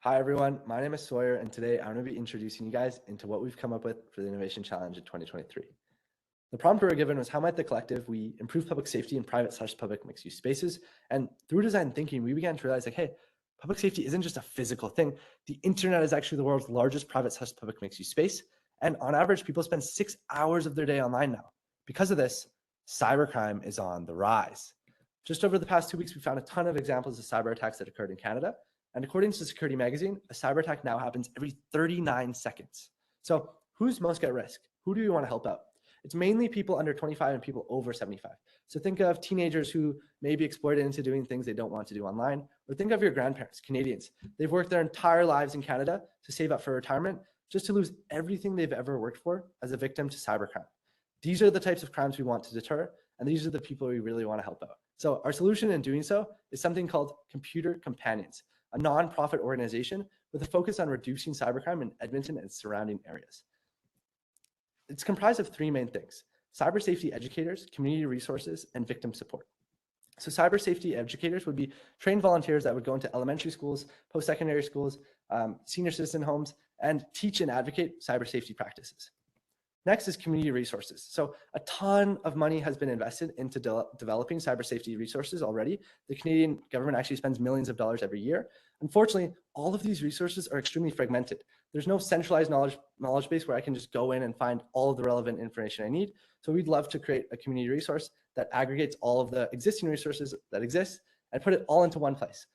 Hi everyone, my name is Sawyer and today I'm going to be introducing you guys into what we've come up with for the Innovation Challenge in 2023. The prompt we were given was how might the collective we improve public safety in private/public mixed-use spaces, and through design thinking we began to realize like, hey, public safety isn't just a physical thing. The internet is actually the world's largest private/public mixed-use space, and on average people spend 6 hours of their day online now. Because of this, cybercrime is on the rise. Just over the past 2 weeks we found a ton of examples of cyber attacks that occurred in Canada. And according to Security Magazine, a cyber attack now happens every 39 seconds. So who's most at risk? Who do you want to help out? It's mainly people under 25 and people over 75. So think of teenagers who may be exploited into doing things they don't want to do online, or think of your grandparents, Canadians. They've worked their entire lives in Canada to save up for retirement, just to lose everything they've ever worked for as a victim to cybercrime. These are the types of crimes we want to deter, and these are the people we really want to help out. So our solution in doing so is something called Computer Companions, a nonprofit organization with a focus on reducing cybercrime in Edmonton and surrounding areas. It's comprised of 3 main things: cyber safety educators, community resources, and victim support. So cyber safety educators would be trained volunteers that would go into elementary schools, post-secondary schools, senior citizen homes, and teach and advocate cyber safety practices. Next is community resources. So a ton of money has been invested into developing cyber safety resources already. The Canadian government actually spends millions of dollars every year. Unfortunately, all of these resources are extremely fragmented. There's no centralized knowledge base where I can just go in and find all of the relevant information I need. So we'd love to create a community resource that aggregates all of the existing resources that exist and put it all into one place.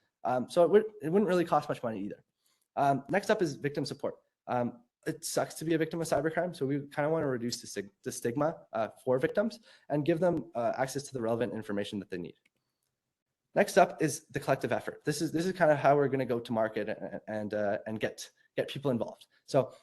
So it wouldn't really cost much money either. Next up is victim support. It sucks to be a victim of cybercrime, so we kind of want to reduce the stigma for victims and give them access to the relevant information that they need. Next up is the collective effort. This is kind of how we're going to go to market and get people involved. So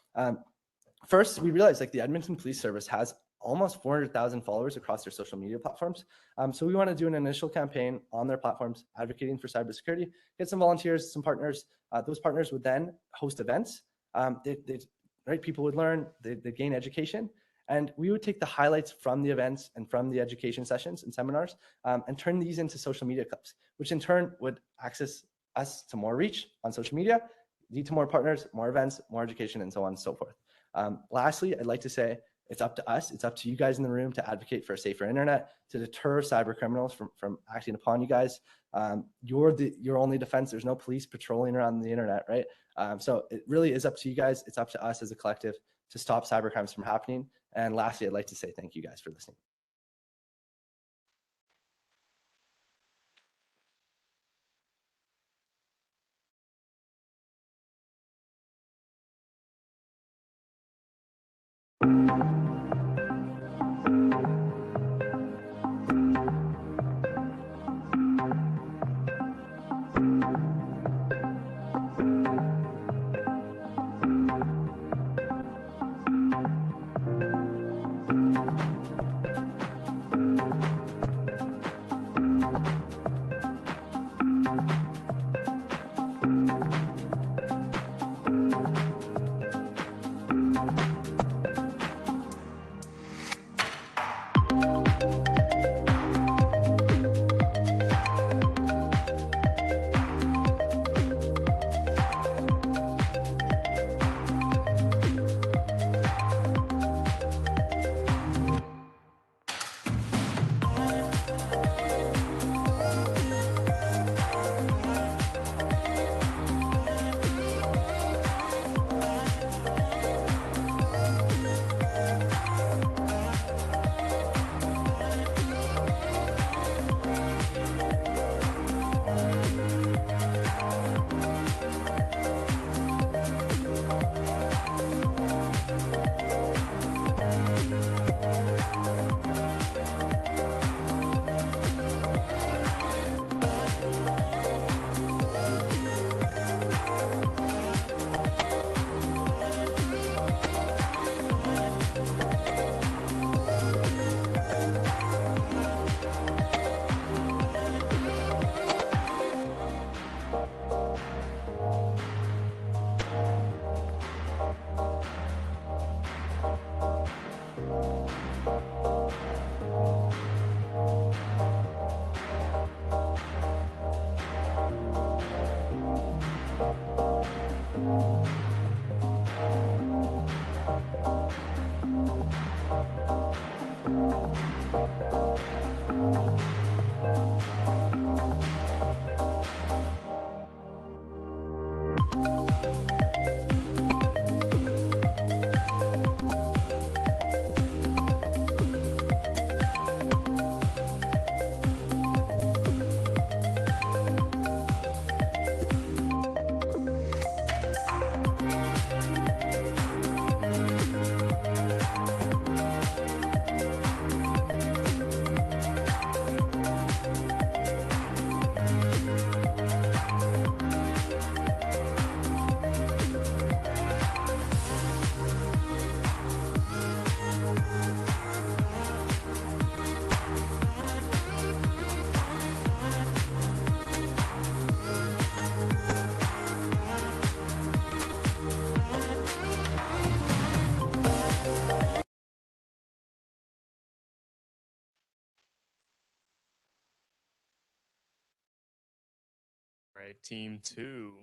first, we realized like the Edmonton Police Service has almost 400,000 followers across their social media platforms. So we want to do an initial campaign on their platforms advocating for cybersecurity, get some volunteers, some partners. Those partners would then host events. People would learn, they'd gain education, and we would take the highlights from the events and from the education sessions and seminars and turn these into social media clips, which in turn would access us to more reach on social media, lead to more partners, more events, more education, and so on and so forth. Lastly, I'd like to say it's up to us, it's up to you guys in the room to advocate for a safer internet, to deter cyber criminals from acting upon you guys. You're your only defense. There's no police patrolling around the internet, right? So it really is up to you guys. It's up to us as a collective to stop cybercrimes from happening. And lastly, I'd like to say thank you guys for listening. right, team 2.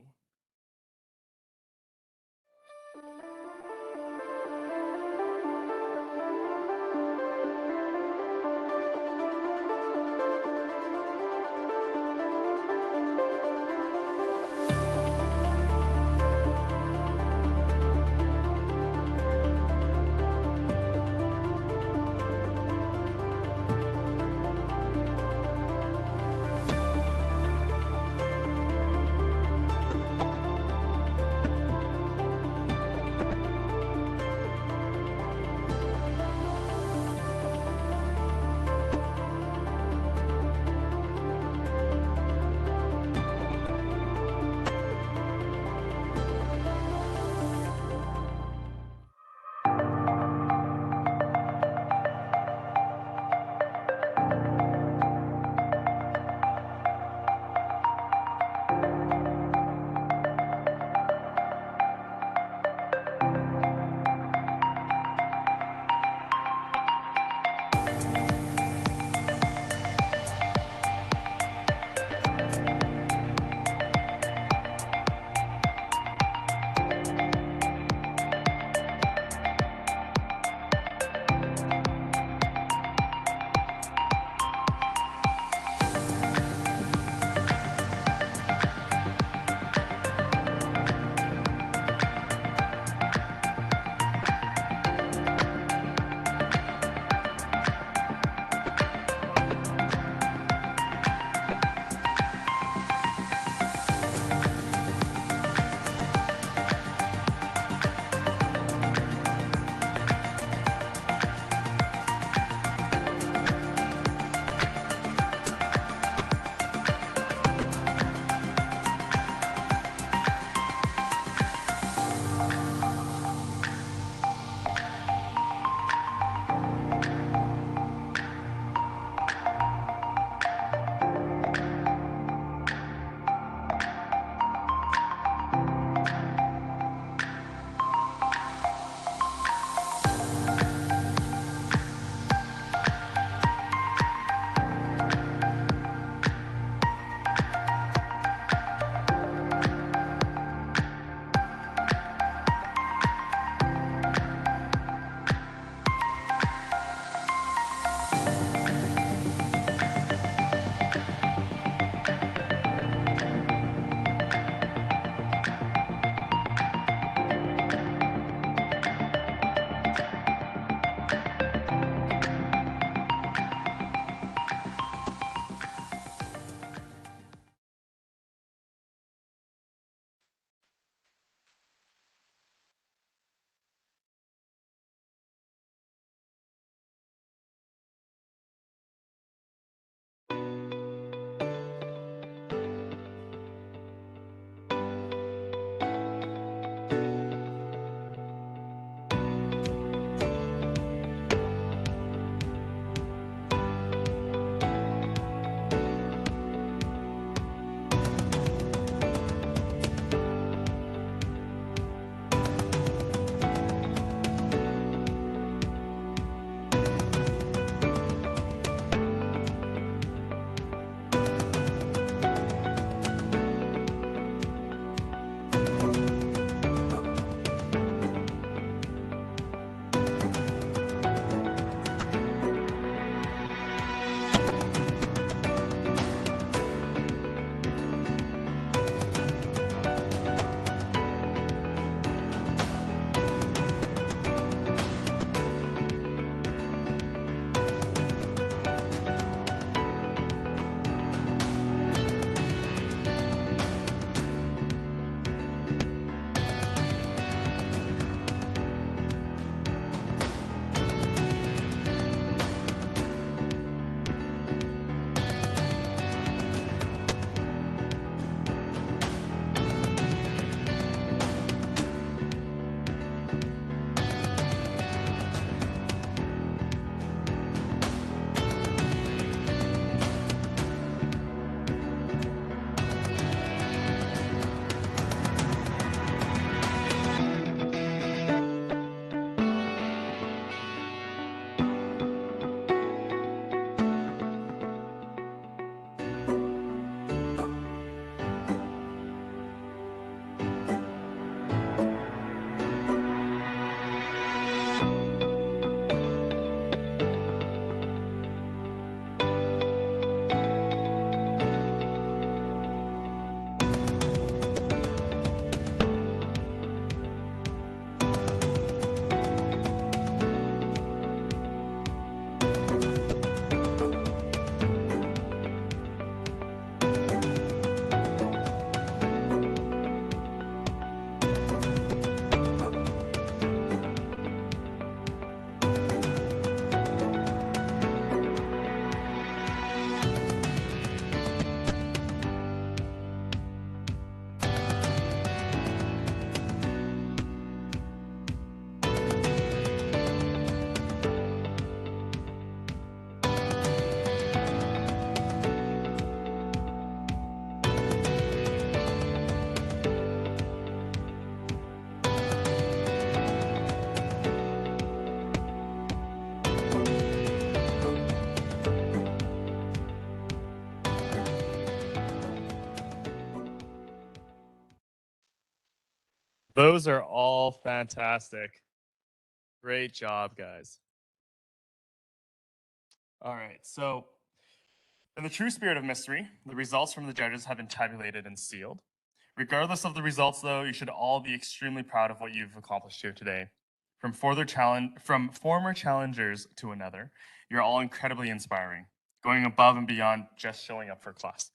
Those are all fantastic. Great job, guys. All right, so in the true spirit of mystery, the results from the judges have been tabulated and sealed. Regardless of the results, though, you should all be extremely proud of what you've accomplished here today. From former challengers to another, you're all incredibly inspiring, going above and beyond just showing up for class.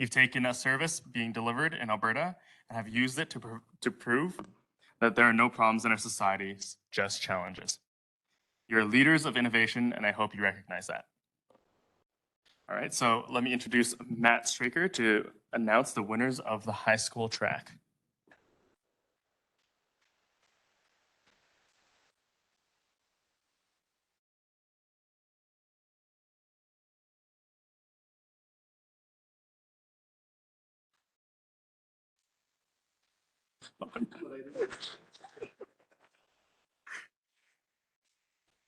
You've taken a service being delivered in Alberta and have used it to prove that there are no problems in our societies, just challenges. You're leaders of innovation, and I hope you recognize that. All right, so let me introduce Matt Straker to announce the winners of the high school track.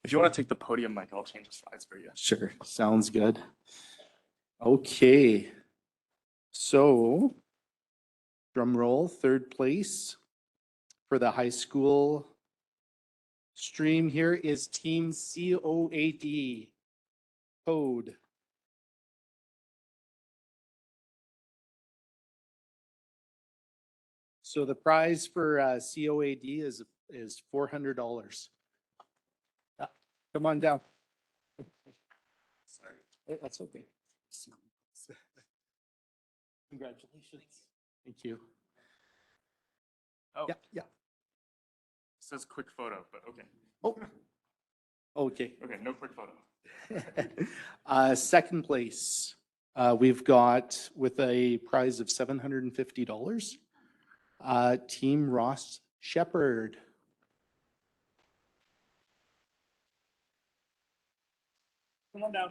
If you want to take the podium, Mike, I'll change the slides for you. Sure, sounds good. Okay. So, drum roll, third place for the high school stream here is Team COAD code. So the prize for COAD is $400. Come on down. Sorry, that's okay. Congratulations. Thank you. Oh, Yeah, yeah. it says quick photo, but okay. Oh, okay. Okay, no quick photo. Second place, we've got with a prize of $750, Team Ross Shepherd. Come on down.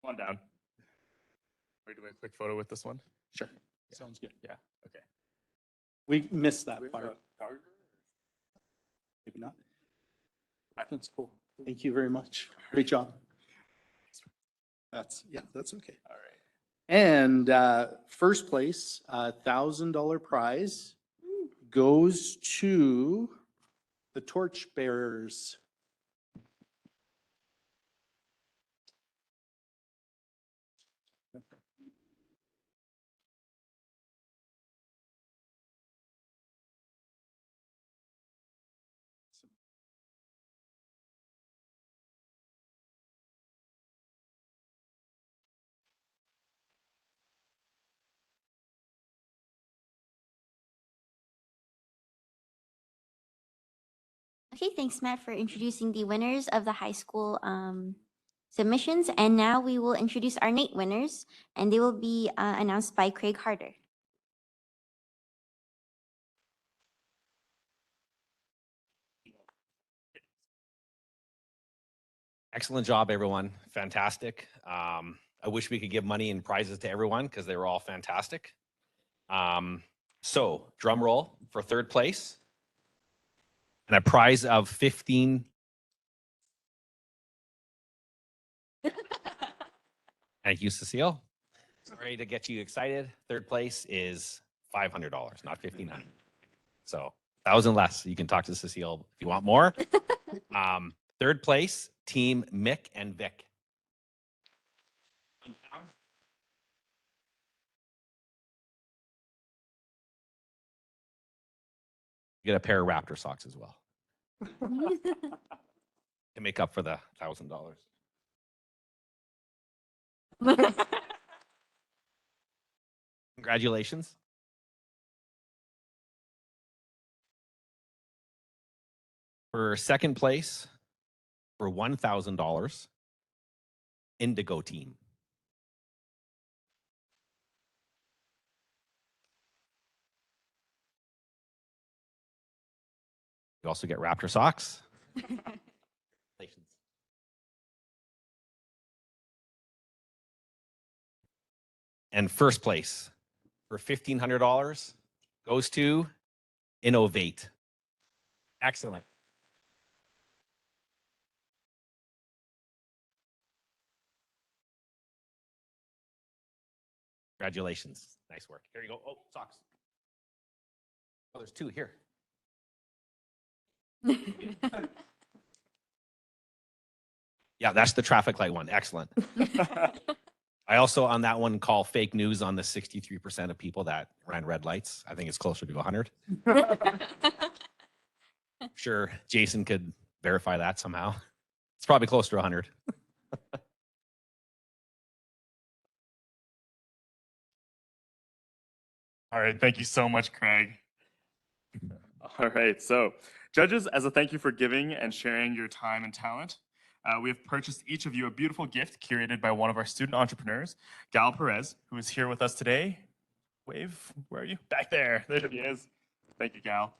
Come on down. Are we doing a quick photo with this one? Sure. Sounds good. Yeah, okay. We missed that part. Maybe not. That's cool. Thank you very much. Great job. That's okay. All right. And first place, $1,000 prize goes to the torchbearers. Okay, thanks, Matt, for introducing the winners of the high school submissions. And now we will introduce our NAIT winners, and they will be announced by Craig Harder. Excellent job, everyone. Fantastic. I wish we could give money and prizes to everyone because they were all fantastic. So drum roll for third place and a prize of 15. Thank you, Cecile. Sorry to get you excited. Third place is $500, not $1,500. So 1,000 less. You can talk to Cecile if you want more. Third place, Team Mick and Vic. You get a pair of Raptor socks as well to make up for the $1,000. Congratulations. For second place, for $1,000, Indigo Team. You also get Raptor socks. And first place for $1,500 goes to Innovate. Excellent. Congratulations. Nice work. Here you go. Oh, socks. Oh, there's two here. Yeah, that's the traffic light one. Excellent. I also, on that one, call fake news on the 63% of people that ran red lights. I think it's closer to 100. Sure, Jason could verify that somehow. It's probably close to 100. All right, thank you so much, Craig. All right, so judges, as a thank you for giving and sharing your time and talent, we have purchased each of you a beautiful gift curated by one of our student entrepreneurs, Gal Perez, who is here with us today. Wave, where are you? Back there. There she is. Thank you, Gal.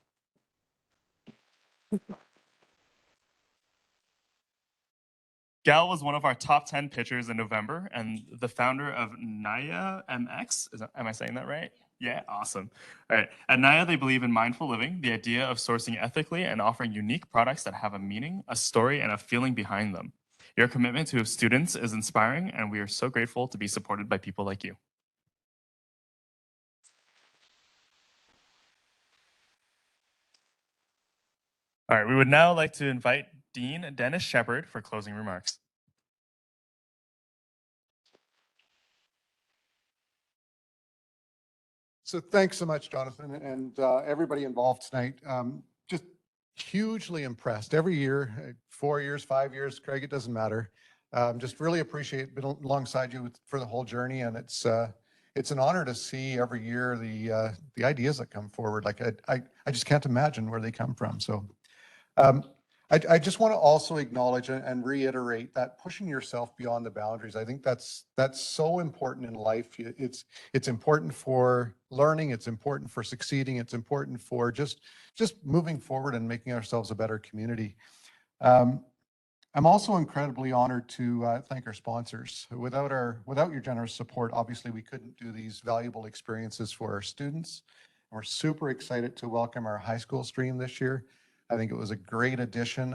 Gal was one of our top 10 pitchers in November and the founder of NAIT MX. Am I saying that right? Yeah, awesome. All right. At NAIT, they believe in mindful living, the idea of sourcing ethically and offering unique products that have a meaning, a story, and a feeling behind them. Your commitment to students is inspiring, and we are so grateful to be supported by people like you. All right, we would now like to invite Dean Dennis Shepard for closing remarks. So thanks so much, Jonathan, and everybody involved tonight. Just hugely impressed. Every year, 4 years, 5 years, Craig, it doesn't matter. Just really appreciate being alongside you for the whole journey, and it's an honor to see every year the ideas that come forward. Like I just can't imagine where they come from. So I just want to also acknowledge and reiterate that pushing yourself beyond the boundaries. I think that's so important in life. It's important for learning. It's important for succeeding. It's important for just moving forward and making ourselves a better community. I'm also incredibly honored to thank our sponsors. Without your generous support, obviously we couldn't do these valuable experiences for our students. We're super excited to welcome our high school stream this year. I think it was a great addition.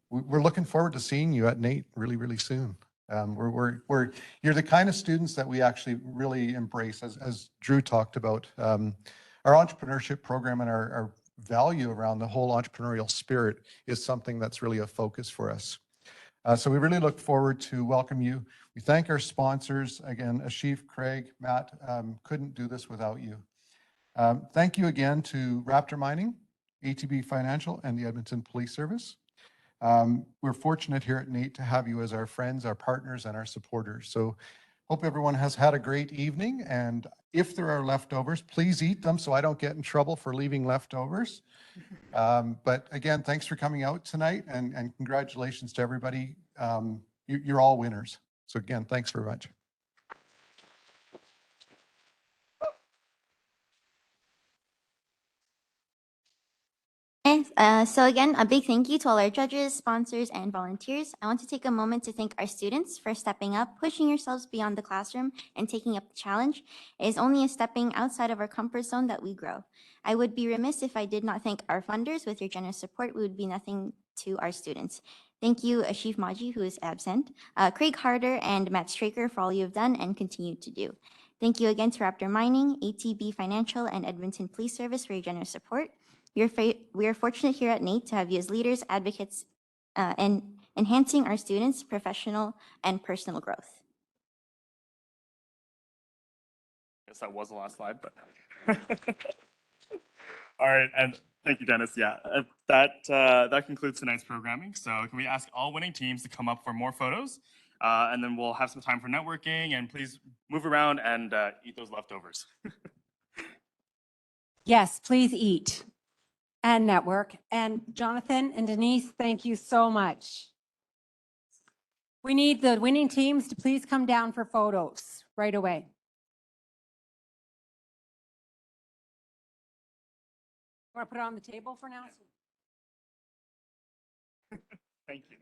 We're looking forward to seeing you at NAIT really, really soon. You're the kind of students that we actually really embrace, as Drew talked about. Our entrepreneurship program and our value around the whole entrepreneurial spirit is something that's really a focus for us. So we really look forward to welcome you. We thank our sponsors. Again, Ashif, Craig, Matt, couldn't do this without you. Thank you again to Raptor Mining, ATB Financial, and the Edmonton Police Service. We're fortunate here at NAIT to have you as our friends, our partners, and our supporters. So hope everyone has had a great evening. And if there are leftovers, please eat them so I don't get in trouble for leaving leftovers. But again, thanks for coming out tonight, and congratulations to everybody. You're all winners. So again, thanks very much. So again, a big thank you to all our judges, sponsors, and volunteers. I want to take a moment to thank our students for stepping up, pushing yourselves beyond the classroom, and taking up the challenge. It is only in stepping outside of our comfort zone that we grow. I would be remiss if I did not thank our funders. With your generous support, we would be nothing to our students. Thank you, Ashif Maji, who is absent, Craig Harder, and Matt Straker for all you have done and continue to do. Thank you again to Raptor Mining, ATB Financial, and Edmonton Police Service for your generous support. We are fortunate here at NAIT to have you as leaders, advocates, and enhancing our students' professional and personal growth. I guess that was the last slide, but all right, and thank you, Dennis. Yeah, that concludes tonight's programming. So can we ask all winning teams to come up for more photos, and then we'll have some time for networking. And please move around and eat those leftovers. Yes, please eat and network. And Jonathan and Denise, thank you so much. We need the winning teams to please come down for photos right away. Want to put it on the table for now? Thank you.